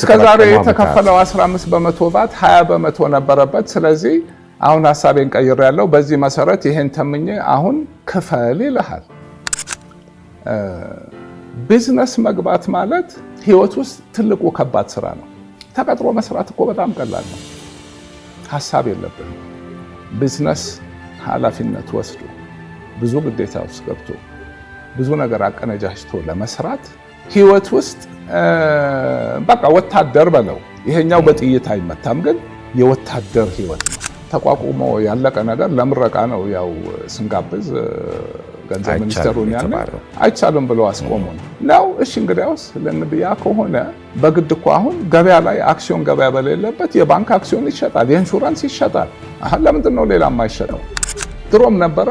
እስከዛሬ የተከፈለው 15% ባት 20% ነበረበት። ስለዚህ አሁን ሐሳቤን ቀይሬያለሁ። በዚህ መሰረት ይሄን ተምኜ አሁን ክፈል ይልሃል። ቢዝነስ መግባት ማለት ህይወት ውስጥ ትልቁ ከባድ ስራ ነው። ተቀጥሮ መስራት እኮ በጣም ቀላል ነው። ሐሳብ የለብንም። ቢዝነስ ኃላፊነት ወስዶ ብዙ ግዴታ ውስጥ ገብቶ ብዙ ነገር አቀነጃጅቶ ለመስራት ህይወት ውስጥ በቃ ወታደር በለው። ይሄኛው በጥይት አይመታም፣ ግን የወታደር ህይወት ነው። ተቋቁሞ ያለቀ ነገር ለምረቃ ነው። ያው ስንጋብዝ ገንዘብ ሚኒስትሩን ያለ አይቻልም ብለው አስቆሙን ነው። እሺ እንግዲያውስ ለንብያ ከሆነ በግድ እኮ አሁን ገበያ ላይ አክሲዮን ገበያ በሌለበት የባንክ አክሲዮን ይሸጣል፣ የኢንሹራንስ ይሸጣል። ለምንድን ነው ሌላ የማይሸጠው? ድሮም ነበረ።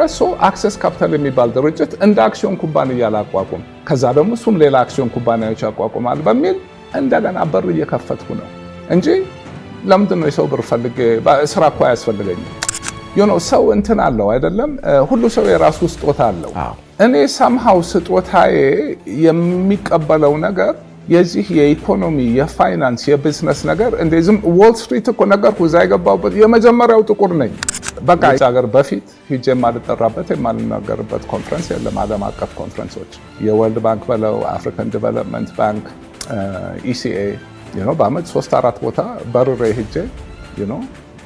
አክሰስ ካፒታል የሚባል ድርጅት እንደ አክሲዮን ኩባንያ ላቋቁም፣ ከዛ ደግሞ እሱም ሌላ አክሲዮን ኩባንያዎች ያቋቁማል በሚል እንደገና በር እየከፈትኩ ነው እንጂ ለምንድን ነው የሰው ብር ፈልጌ? ስራ እኮ አያስፈልገኝም። ሰው እንትን አለው አይደለም? ሁሉ ሰው የራሱ ስጦታ አለው። እኔ ሰምሃው ስጦታዬ የሚቀበለው ነገር የዚህ የኢኮኖሚ የፋይናንስ የቢዝነስ ነገር እንደዚህም ዎል ስትሪት እኮ ነገርኩ። እዛ የገባሁበት የመጀመሪያው ጥቁር ነኝ። በቃ ሀገር በፊት ሂጄ የማልጠራበት የማልናገርበት ኮንፈረንስ የለም። ዓለም አቀፍ ኮንፈረንሶች የወርልድ ባንክ በለው አፍሪካን ዲቨሎፕመንት ባንክ ኢሲኤ በአመት 3-4 ቦታ በርሬ ሂጄ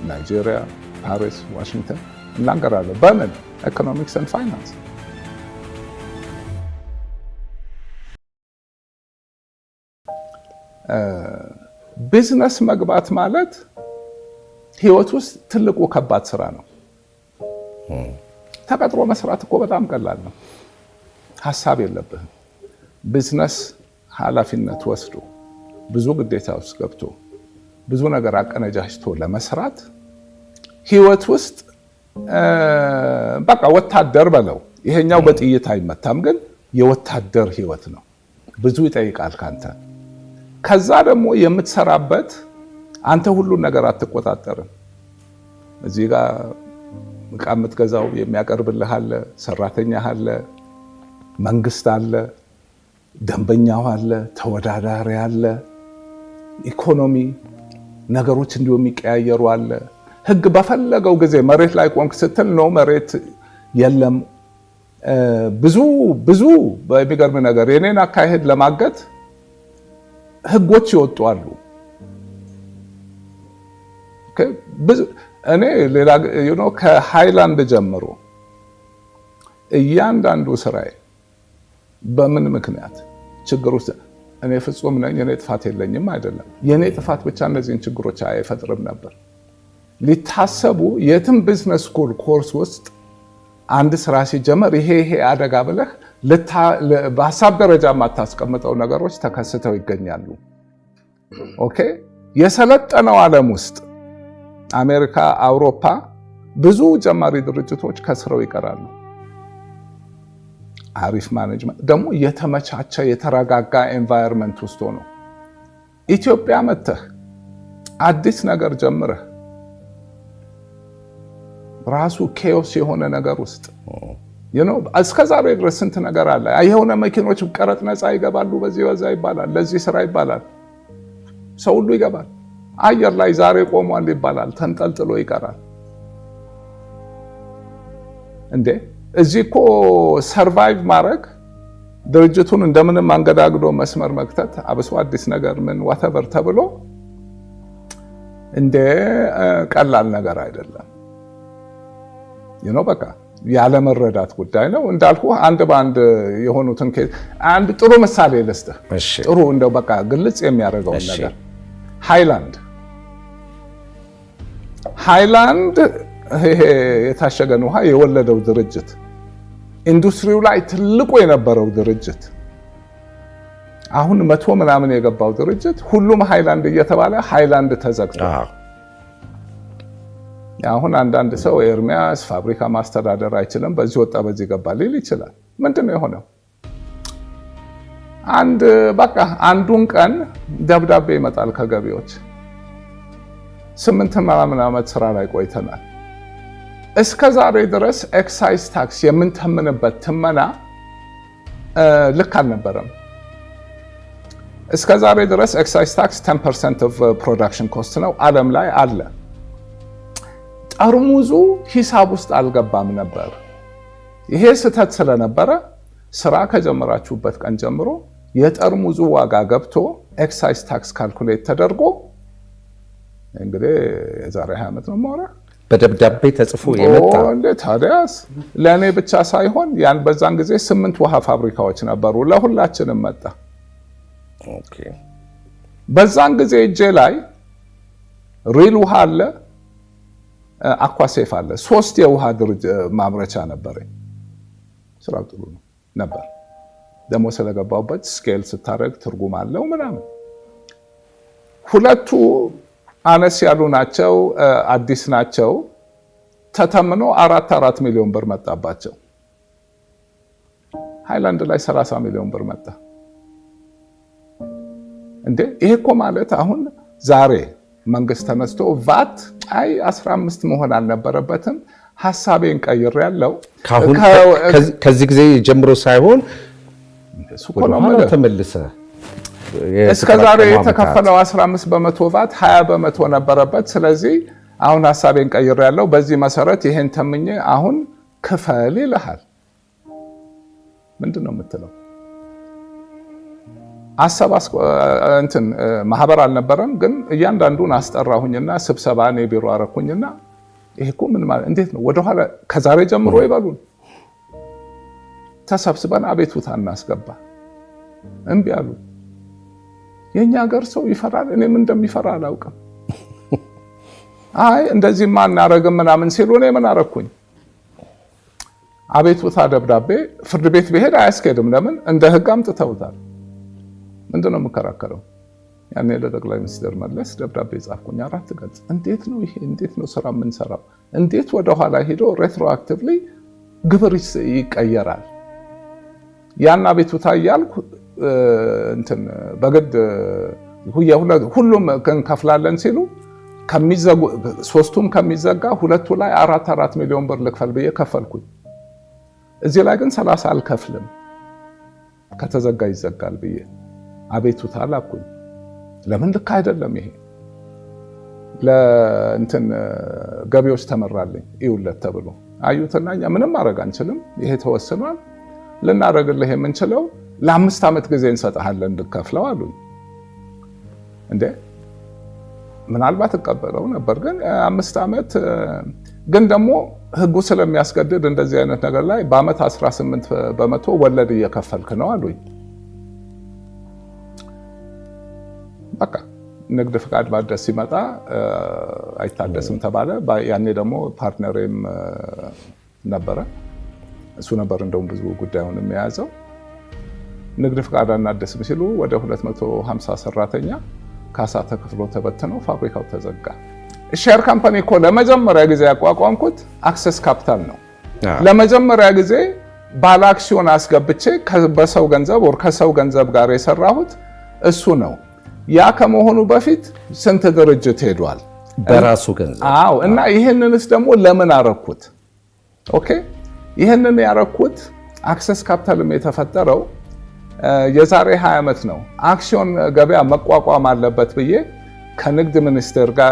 ናይጄሪያ፣ ፓሪስ፣ ዋሽንግተን እናገራለሁ። በምን ኢኮኖሚክስ ኤንድ ፋይናንስ። ቢዝነስ መግባት ማለት ህይወት ውስጥ ትልቁ ከባድ ስራ ነው። ተቀጥሮ መስራት እኮ በጣም ቀላል ነው። ሐሳብ የለብህም። ቢዝነስ ኃላፊነት ወስዶ ብዙ ግዴታ ውስጥ ገብቶ ብዙ ነገር አቀነጃጅቶ ለመስራት ህይወት ውስጥ በቃ ወታደር በለው። ይሄኛው በጥይት አይመታም፣ ግን የወታደር ህይወት ነው። ብዙ ይጠይቃል ካንተ። ከዛ ደግሞ የምትሰራበት አንተ ሁሉን ነገር አትቆጣጠርም። እዚህ ጋር ዕቃ የምትገዛው የሚያቀርብልህ አለ፣ ሰራተኛህ አለ፣ መንግስት አለ፣ ደንበኛው አለ፣ ተወዳዳሪ አለ፣ ኢኮኖሚ ነገሮች እንዲሁ የሚቀያየሩ አለ። ህግ በፈለገው ጊዜ መሬት ላይ ቆንክ ስትል ነው መሬት የለም። ብዙ በሚገርም ነገር የኔን አካሄድ ለማገት ህጎች ይወጡ አሉ። እኔ ሌላ ከሃይላንድ ጀምሮ እያንዳንዱ ስራዬ በምን ምክንያት ችግር ውስጥ እኔ ፍጹም ነኝ፣ እኔ ጥፋት የለኝም አይደለም። የኔ ጥፋት ብቻ እነዚህን ችግሮች አይፈጥርም ነበር። ሊታሰቡ የትም ቢዝነስ ስኩል ኮርስ ውስጥ አንድ ስራ ሲጀመር ይሄ አደጋ ብለህ በሀሳብ ደረጃ የማታስቀምጠው ነገሮች ተከስተው ይገኛሉ። ኦኬ። የሰለጠነው ዓለም ውስጥ አሜሪካ፣ አውሮፓ ብዙ ጀማሪ ድርጅቶች ከስረው ይቀራሉ። አሪፍ ማኔጅመንት ደግሞ የተመቻቸ የተረጋጋ ኤንቫይሮንመንት ውስጥ ሆኖ ኢትዮጵያ መተህ አዲስ ነገር ጀምረህ ራሱ ኬዮስ የሆነ ነገር ውስጥ እስከዛሬ ድረስ ስንት ነገር አለ። የሆነ መኪኖች ቀረጥ ነፃ ይገባሉ፣ በዚህ በዛ ይባላል፣ ለዚህ ስራ ይባላል፣ ሰው ሁሉ ይገባል። አየር ላይ ዛሬ ቆሟል ይባላል፣ ተንጠልጥሎ ይቀራል። እንዴ እዚህ እኮ ሰርቫይቭ ማድረግ ድርጅቱን እንደምንም አንገዳግዶ መስመር መክተት፣ አብሶ አዲስ ነገር ምን ዋተቨር ተብሎ እንደ ቀላል ነገር አይደለም። በቃ ያለመረዳት ጉዳይ ነው። እንዳልኩ አንድ በአንድ የሆኑትን አንድ ጥሩ ምሳሌ ልስጥህ። ጥሩ እንደው በቃ ግልጽ የሚያደርገውን ነገር ሃይላንድ ይሄ የታሸገን ውሃ የወለደው ድርጅት ኢንዱስትሪው ላይ ትልቁ የነበረው ድርጅት አሁን 100 ምናምን የገባው ድርጅት ሁሉም ሃይላንድ እየተባለ ሃይላንድ ተዘግቷል። አሁን አንዳንድ ሰው ኤርሚያስ ፋብሪካ ማስተዳደር አይችልም፣ በዚህ ወጣ በዚህ ገባ ሊል ይችላል። ምንድነው የሆነው? አንዱን ቀን ደብዳቤ ይመጣል ከገቢዎች። 8 ምናምን ዓመት ስራ ላይ ቆይተናል። እስከ ዛሬ ድረስ ኤክሳይዝ ታክስ የምንተምንበት ትመና ልክ አልነበረም። እስከ ዛሬ ድረስ ኤክሳይዝ ታክስ 10% ኦፍ ፕሮዳክሽን ኮስት ነው፣ ዓለም ላይ አለ። ጠርሙዙ ሂሳብ ውስጥ አልገባም ነበር። ይሄ ስህተት ስለነበረ ስራ ከጀመራችሁበት ቀን ጀምሮ የጠርሙዙ ዋጋ ገብቶ ኤክሳይዝ ታክስ ካልኩሌት ተደርጎ እንግዲህ የዛሬ 20 ዓመት ነው ማውራ በደብዳቤ ተጽፎ የመጣ እንዴ ታዲያስ ለኔ ብቻ ሳይሆን ያን በዛን ጊዜ 8 ውሃ ፋብሪካዎች ነበሩ፣ ለሁላችንም መጣ። ኦኬ በዛን ጊዜ እጄ ላይ ሪል ውሃ አለ፣ አኳሴፍ አለ፣ 3 የውሃ ማምረቻ ነበረኝ። ስራው ጥሩ ነው ነበር። ደሞ ስለገባውበት ስኬል ስታረግ ትርጉም አለው ምናምን። ሁለቱ አነስ ያሉ ናቸው፣ አዲስ ናቸው። ተተምኖ 4 ሚሊዮን ብር መጣባቸው። ሃይላንድ ላይ 30 ሚሊዮን ብር መጣ። እንዴ ይሄ እኮ ማለት አሁን ዛሬ መንግስት ተነስቶ ቫት 15 መሆን አልነበረበትም፣ ሐሳቤን ቀይሬያለሁ ከዚህ ጊዜ ጀምሮ ሳይሆን ተመልሰ እስከ ዛሬ የተከፈለው 15 በመቶ ቫት 20 በመቶ ነበረበት። ስለዚህ አሁን ሐሳቤን ቀይሬያለሁ፣ በዚህ መሰረት ይሄን ተምኜ አሁን ክፈል ይልሃል። ምንድነው የምትለው? እንትን ማህበር አልነበረም፣ ግን እያንዳንዱን አስጠራሁኝና ስብሰባ እኔ ቢሮ አረኩኝና ይሄ እኮ ምን ማለት እንዴት ነው ወደኋላ ከዛሬ ጀምሮ ይበሉን። ተሰብስበን አቤቱታ እናስገባ። እምቢ አሉ። የኛ ሀገር ሰው ይፈራል። እኔ ምን እንደሚፈራ አላውቅም። አይ እንደዚህማ እናረግም ምናምን ሲሉ እኔ ምን አረኩኝ? አቤቱታ ደብዳቤ ፍርድ ቤት ብሄድ አያስኬድም። ለምን? እንደ ህግ አምጥተውታል። ምንድነው የምከራከረው? ያኔ ለጠቅላይ ሚኒስትር መለስ ደብዳቤ ጻፍኩኝ 4 ገጽ። እንዴት ነው ይሄ? እንዴት ነው ስራ የምንሰራው? እንዴት ወደ ኋላ ሄዶ ሬትሮአክቲቭሊ ግብር ይቀየራል? ያን አቤቱታ እያልኩ እንትን በግድ ሁሉም እንከፍላለን ሲሉ ሶስቱም ከሚዘጋ ሁለቱ ላይ 4 ሚሊዮን ብር ልክፈል ብዬ ከፈልኩኝ። እዚህ ላይ ግን 30 አልከፍልም ከተዘጋ ይዘጋል ብዬ አቤቱታ ላኩኝ። ለምን? ልክ አይደለም ይሄ። ለእንትን ገቢዎች ተመራልኝ ይውለት ተብሎ አዩትና እኛ ምንም ማድረግ አንችልም፣ ይሄ ተወስኗል፣ ልናደርግልህ የምንችለው ለ5 ዓመት ጊዜ እንሰጥሃለን እንድከፍለው አሉኝ። እንዴ ምናልባት እቀበለው ነበር፣ ግን 5 ዓመት ግን ደግሞ ህጉ ስለሚያስገድድ እንደዚህ አይነት ነገር ላይ በአመት 18 በመቶ ወለድ እየከፈልክ ነው አሉኝ። በቃ ንግድ ፍቃድ ማድረስ ሲመጣ አይታደስም ተባለ። ያኔ ደግሞ ፓርትነሬም ነበረ፣ እሱ ነበር እንደውም ብዙ ጉዳዩን የሚያዘው። ንግድ ፍቃድ አናደስም ሲሉ ወደ 250 ሰራተኛ ካሳ ተከፍሎ ተበትነው ፋብሪካው ተዘጋ። ሼር ካምፓኒ እኮ ለመጀመሪያ ጊዜ ያቋቋምኩት አክሰስ ካፒታል ነው። ለመጀመሪያ ጊዜ ባለ አክሲዮን አስገብቼ በሰው ገንዘብ ወር ከሰው ገንዘብ ጋር የሰራሁት እሱ ነው። ያ ከመሆኑ በፊት ስንት ድርጅት ሄዷል በራሱ ገንዘብ። አዎ። እና ይሄንንስ ደግሞ ለምን አረኩት? ኦኬ ይሄንን ያረኩት አክሰስ ካፒታልም የተፈጠረው የዛሬ 20 ዓመት ነው። አክሲዮን ገበያ መቋቋም አለበት ብዬ ከንግድ ሚኒስቴር ጋር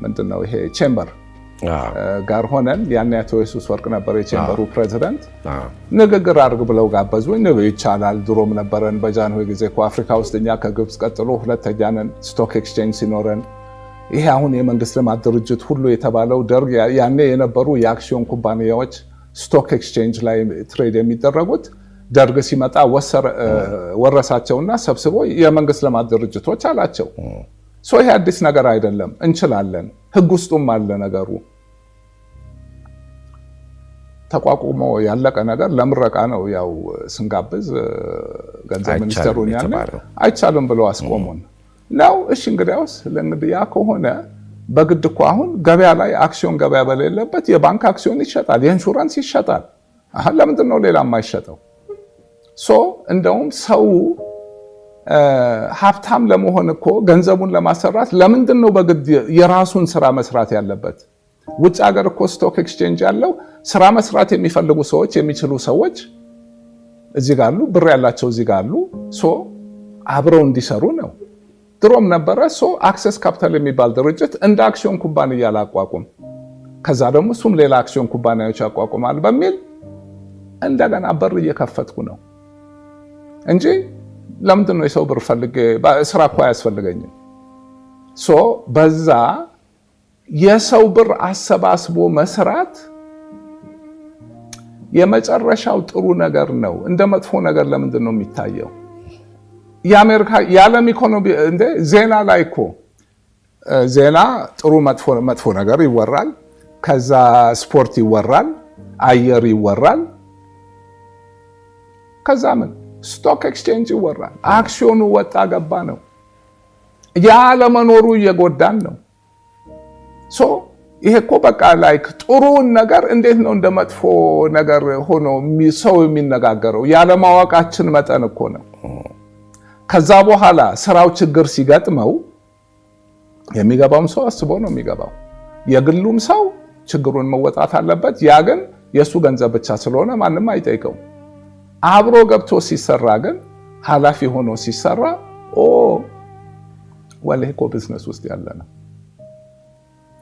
ምንድነው ይሄ ቼምበር ጋር ሆነን ያን አቶ ኢየሱስ ወርቅ ነበር የቼምበሩ ፕሬዚዳንት። ንግግር አድርግ ብለው ጋበዙኝ። ነው ይቻላል። ድሮም ነበረን በጃንሆይ ጊዜ እኮ አፍሪካ ውስጥ እኛ ከግብፅ ቀጥሎ ሁለተኛ ነን ስቶክ ኤክስቼንጅ ሲኖረን። ይሄ አሁን የመንግስት ልማት ድርጅት ሁሉ የተባለው ደርግ ያኔ የነበሩ የአክሲዮን ኩባንያዎች ስቶክ ኤክስቼንጅ ላይ ትሬድ የሚደረጉት ደርግ ሲመጣ ወረሳቸውና ሰብስቦ የመንግስት ልማት ድርጅቶች አላቸው። ይሄ አዲስ ነገር አይደለም፣ እንችላለን። ህግ ውስጡም አለ ነገሩ። ተቋቁሞ ያለቀ ነገር ለምረቃ ነው። ያው ስንጋብዝ ገንዘብ ሚኒስትሩን ያኔ አይቻልም ብለው አስቆሙን ነው። እሺ እንግዲያውስ ያ ከሆነ በግድ እኮ አሁን ገበያ ላይ አክሲዮን ገበያ በሌለበት የባንክ አክሲዮን ይሸጣል፣ የኢንሹራንስ ይሸጣል። ለምንድን ነው ሌላ የማይሸጠው? እንደውም ሰው ሀብታም ለመሆን እኮ ገንዘቡን ለማሰራት ለምንድን ነው በግድ የራሱን ስራ መስራት ያለበት? ውጭ ሀገር እኮ ስቶክ ኤክስቼንጅ ያለው ስራ መስራት የሚፈልጉ ሰዎች የሚችሉ ሰዎች እዚህ ጋር አሉ፣ ብር ያላቸው እዚህ ጋር አሉ። አብረው እንዲሰሩ ነው። ድሮም ነበረ አክሰስ ካፒታል የሚባል ድርጅት እንደ አክሲዮን ኩባንያ ላቋቁም፣ ከዛ ደግሞ እሱም ሌላ አክሲዮን ኩባንያዎች ያቋቁማል በሚል እንደገና በር እየከፈትኩ ነው እንጂ ለምንድን ነው የሰው ብር ፈልጌ ስራ እኮ አያስፈልገኝም። በዛ የሰው ብር አሰባስቦ መስራት የመጨረሻው ጥሩ ነገር ነው። እንደ መጥፎ ነገር ለምንድን ነው የሚታየው? የዓለም ኢኮኖሚ እንደ ዜና ላይ እኮ ዜና ጥሩ መጥፎ ነገር ይወራል፣ ከዛ ስፖርት ይወራል፣ አየር ይወራል፣ ከዛ ምን ስቶክ ኤክስቼንጅ ይወራል። አክሲዮኑ ወጣ ገባ ነው። ያለመኖሩ እየጎዳን ነው። ይሄ እኮ በቃ ላይክ ጥሩን ነገር እንዴት ነው እንደ መጥፎ ነገር ሆኖ ሰው የሚነጋገረው? ያለማወቃችን መጠን እኮ ነው። ከዛ በኋላ ስራው ችግር ሲገጥመው የሚገባውም ሰው አስቦ ነው የሚገባው። የግሉም ሰው ችግሩን መወጣት አለበት። ያ ግን የሱ ገንዘብ ብቻ ስለሆነ ማንም አይጠይቀው። አብሮ ገብቶ ሲሰራ ግን ኃላፊ ሆኖ ሲሰራ ወላሂ እኮ ቢዝነስ ውስጥ ያለ ነው።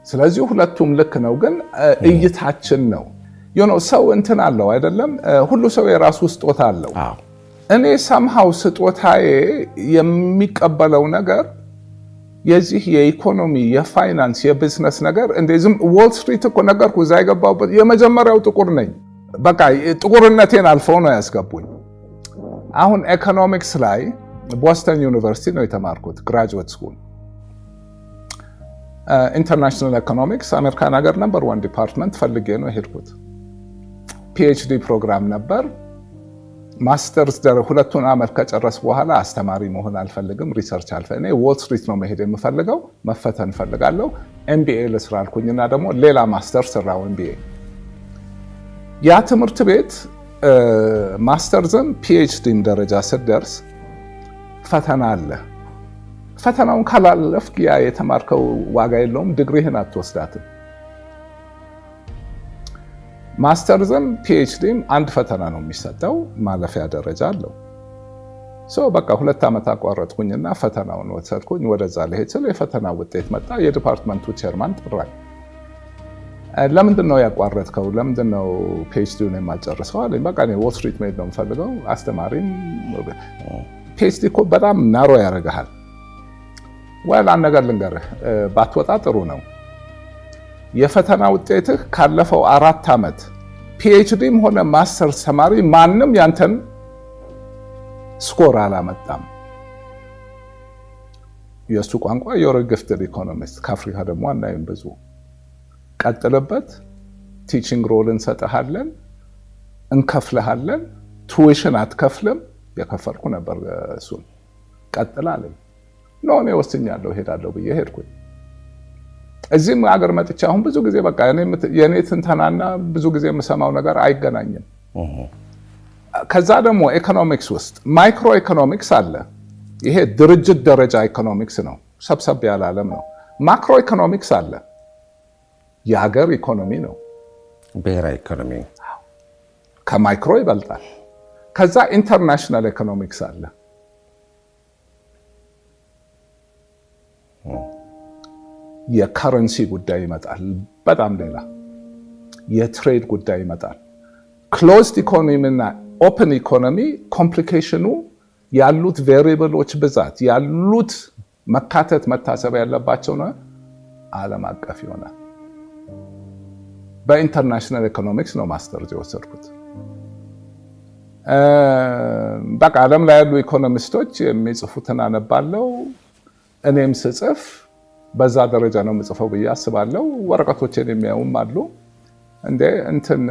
ስለዚህ ሁለቱም ልክ ነው፣ ግን እይታችን ነው። ሰው እንትን አለው አይደለም? ሁሉ ሰው የራሱ ስጦታ አለው። እኔ ሰምሃው ስጦታዬ የሚቀበለው ነገር የዚህ የኢኮኖሚ የፋይናንስ የቢዝነስ ነገር እንደዚህም ዎል ስትሪት እኮ ነገርኩ። እዛ የገባሁበት የመጀመሪያው ጥቁር ነኝ። በቃ ጥቁርነቴን አልፈው ነው ያስገቡኝ። አሁን ኢኮኖሚክስ ላይ ቦስተን ዩኒቨርሲቲ ነው የተማርኩት ግራጁዌት ስኩል። ኢንተርናሽናል ኢኮኖሚክስ አሜሪካን ሀገር ነበር ዋን ዲፓርትመንት ፈልጌ ነው የሄድኩት። ፒኤችዲ ፕሮግራም ነበር። ማስተርስ ሁለቱን ዓመት ከጨረስ በኋላ አስተማሪ መሆን አልፈልግም፣ ሪሰርች እኔ ዎል ስትሪት ነው መሄድ የምፈልገው፣ መፈተን እፈልጋለሁ። ኤምቢኤ ልስራ አልኩኝና ደግሞ ሌላ ማስተርስ ሰራው ኤምቢኤ። ያ ትምህርት ቤት ማስተርዝም ፒኤችዲም ደረጃ ስትደርስ ፈተና አለ። ፈተናውን ካላለፍክ ያ የተማርከው ዋጋ የለውም፣ ዲግሪህን አትወስዳትም። ማስተርዝም ፒኤችዲም አንድ ፈተና ነው የሚሰጠው፣ ማለፊያ ደረጃ አለው። በቃ 2 ዓመት አቋረጥኩኝና ፈተናውን ወሰድኩኝ። ወደዛ ልሄድ ስል የፈተና ውጤት መጣ። የዲፓርትመንቱ ቼርማን ጠራኝ። ለምንድን ነው ያቋረጥከው? ለምንድን ነው ፒኤችዲውን የማልጨርሰው አለኝ። በቃ እኔ ዎል ስትሪት መሄድ ነው የምፈልገው። አስተማሪም ፒኤችዲ እኮ በጣም ናሮ ያደርግሃል። አንድ ነገር ልንገርህ፣ ባትወጣ ጥሩ ነው። የፈተና ውጤትህ ካለፈው 4 ዓመት ፒኤችዲም ሆነ ማስተርስ ተማሪ ማንም ያንተን ስኮር አላመጣም። የእሱ ቋንቋ ዩር ጊፍትድ ኢኮኖሚስት፣ ከአፍሪካ ደግሞ አናይም ብዙ። ቀጥልበት፣ ቲቺንግ ሮል እንሰጥሃለን፣ እንከፍልሃለን፣ ቱዊሽን አትከፍልም። የከፈልኩ ነበር እሱን። ቀጥል አለኝ። እኔ ወስኛለሁ እሄዳለሁ ብዬ ሄድኩኝ። እዚህም ሀገር መጥቼ አሁን ብዙ ጊዜ በቃ የኔ ትንተናና ብዙ ጊዜ የምሰማው ነገር አይገናኝም። ከዛ ደግሞ ኢኮኖሚክስ ውስጥ ማይክሮ ኢኮኖሚክስ አለ። ይሄ ድርጅት ደረጃ ኢኮኖሚክስ ነው፣ ሰብሰብ ያለ ዓለም ነው። ማክሮ ኢኮኖሚክስ አለ፣ የሀገር ኢኮኖሚ ነው፣ ብሔራዊ ኢኮኖሚ ከማይክሮ ይበልጣል። ከዛ ኢንተርናሽናል ኢኮኖሚክስ አለ። የከረንሲ ጉዳይ ይመጣል፣ በጣም ሌላ የትሬድ ጉዳይ ይመጣል። ክሎዝድ ኢኮኖሚ እና ኦፕን ኢኮኖሚ ኮምፕሊኬሽኑ ያሉት ቬሪብሎች ብዛት ያሉት መካተት መታሰብ ያለባቸው ነው። ዓለም አቀፍ ይሆናል። በኢንተርናሽናል ኢኮኖሚክስ ነው ማስተርስ የወሰድኩት። በቃ ዓለም ላይ ያሉ ኢኮኖሚስቶች የሚጽፉትን አነባለው። እኔም ስጽፍ በዛ ደረጃ ነው የምጽፈው ብዬ አስባለሁ። ወረቀቶችን የሚያዩም አሉ። እንትን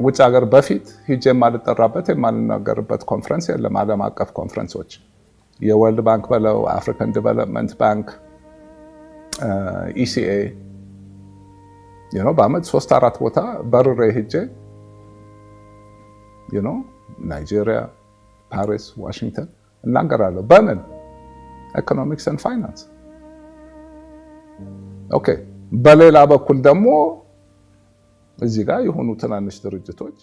ውጭ ሀገር በፊት ሂጄ የማልጠራበት የማልናገርበት ኮንፈረንስ የለም። ዓለም አቀፍ ኮንፈረንሶች የወርልድ ባንክ በለው አፍሪካን ዲቨሎፕመንት ባንክ፣ ኢሲኤ በአመት 3-4 ቦታ በርሬ ሂጄ ናይጄሪያ፣ ፓሪስ፣ ዋሽንግተን እናገራለሁ። በምን ኢኮኖሚክስ ኤንድ ፋይናንስ። ኦኬ። በሌላ በኩል ደግሞ እዚህ ጋር የሆኑ ትናንሽ ድርጅቶች